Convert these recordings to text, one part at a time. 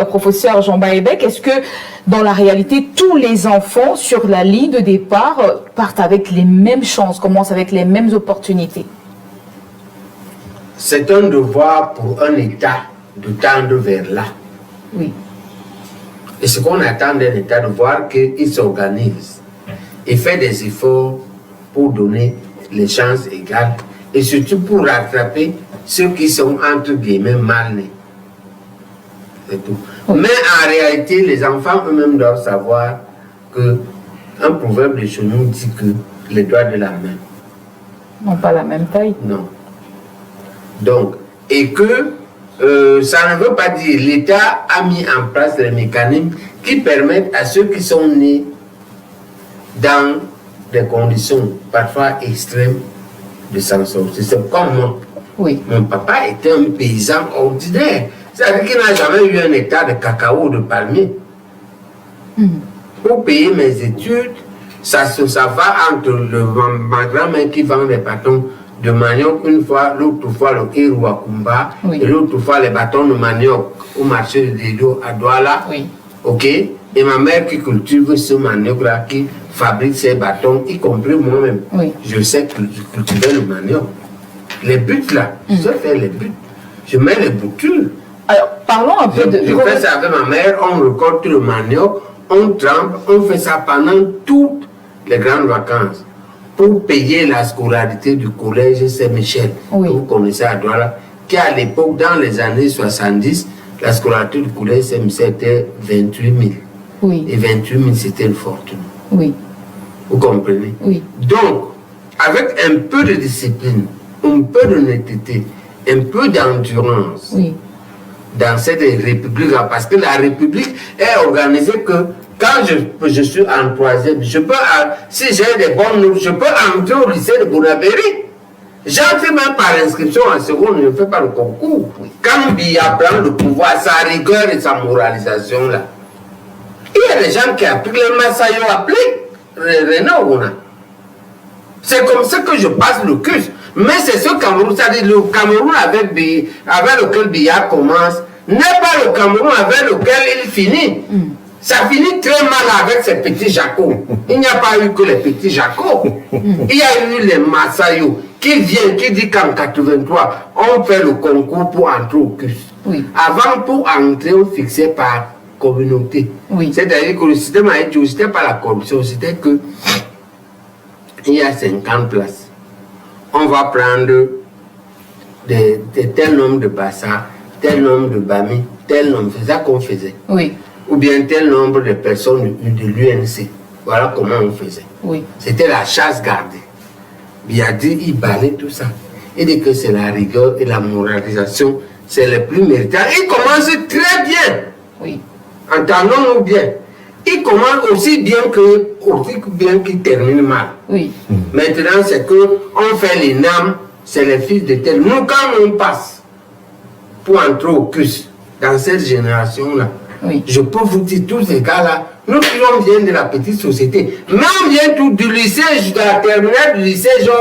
professeur Jean Baebek, est-ce que dans la réalité, tous les enfants sur la ligne de départ partent avec les mêmes chances, commencent avec les mêmes opportunités? C'est un devoir pour un État de tendre vers là. Oui. Et ce qu'on attend d'un État, de voir qu'il s'organise et fait des efforts pour donner les chances égales et surtout pour rattraper ceux qui sont entre guillemets mal nés. C'est tout. Oui. Mais en réalité, les enfants eux-mêmes doivent savoir qu'un proverbe de chez nous dit que les doigts de la main n'ont pas la même taille. Non. Donc, et que ça ne veut pas dire l'État a mis en place les mécanismes qui permettent à ceux qui sont nés dans des conditions parfois extrêmes de s'en sortir. C'est comme moi. Oui. Mon papa était un paysan ordinaire. C'est-à-dire qu'il n'a jamais eu un hectare de cacao ou de palmier. Pour payer mes études, ça va entre ma grand-mère qui vend des bâtons de manioc une fois, l'autre fois le héros à Kumba, oui. Et l'autre fois les bâtons de manioc au marché de Dédo à Douala. Oui. Ok? Et ma mère qui cultive ce manioc-là, qui fabrique ces bâtons, y compris moi-même. Oui. Je sais cultiver le manioc. Les buts là, je sais faire les buts. Je mets les boutures. Alors, parlons un peu de... Je fais ça avec ma mère, on récolte le manioc, on trempe, on fait ça pendant toutes les grandes vacances. Pour payer la scolarité du collège Saint-Michel, oui. Que vous connaissez à Douala, qui à l'époque, dans les années 70, la scolarité du collège Saint-Michel était 28 000. Oui. Et 28 000, c'était une fortune. Oui. Vous comprenez? Oui. Donc, avec un peu de discipline, un peu d'honnêteté, un peu d'endurance, oui. Dans cette république-là, parce que la république est organisée que quand je suis en troisième, je peux, si j'ai des bonnes notes, je peux entrer au lycée de Bonabéry. J'entre même par inscription en seconde, je ne fais pas le concours. Quand Biya prend le pouvoir, sa rigueur et sa moralisation là, il y a des gens qui appliquent les Massayo appliquent, Renaud. C'est comme ça que je passe le cursus. Mais c'est ce Cameroun, c'est-à-dire le Cameroun avec lequel Biya commence, n'est pas le Cameroun avec lequel il finit. Ça finit très mal avec ces petits Jacob. Il n'y a pas eu que les petits Jacob. Il y a eu les Massayo qui viennent, qui dit qu'en 83, on fait le concours pour entrer au CUS. Oui. Avant, pour entrer, on fixait par communauté. Oui. C'est-à-dire que le système a été, c'était pas la corruption, c'était que il y a 50 places. On va prendre tel nombre de Bassa, tel nombre de Bami, tel nombre. C'est ça qu'on faisait. Oui. Ou bien tel nombre de personnes de l'UNC. Voilà comment on faisait. Oui. C'était la chasse gardée. Il a dit, il balait tout ça. Il dit que c'est la rigueur et la moralisation, c'est le plus méritant. Il commence très bien. Oui. Entendons-nous bien. Il commence aussi bien qu'il termine mal. Oui. Maintenant, c'est que on fait les NAM, c'est les fils de tel. Nous, quand on passe pour entrer au CUS, dans cette génération-là, oui. Je peux vous dire, tous ces gars-là, nous qui on vient de la petite société, mais on vient tout du lycée, de la terminale, du lycée Jos,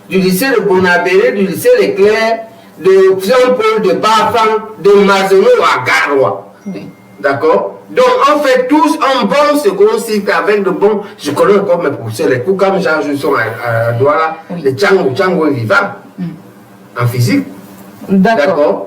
du lycée de Bonabéré, du lycée Leclerc, de Saint-Paul, de Bafang, de Mazenot à Garoua. Oui. D'accord? Donc on fait tous un bon second cycle avec de bons. Je connais encore mes professeurs, les coups comme Jean Jusson à Douala, oui. Les Tchango est vivant en physique. D'accord.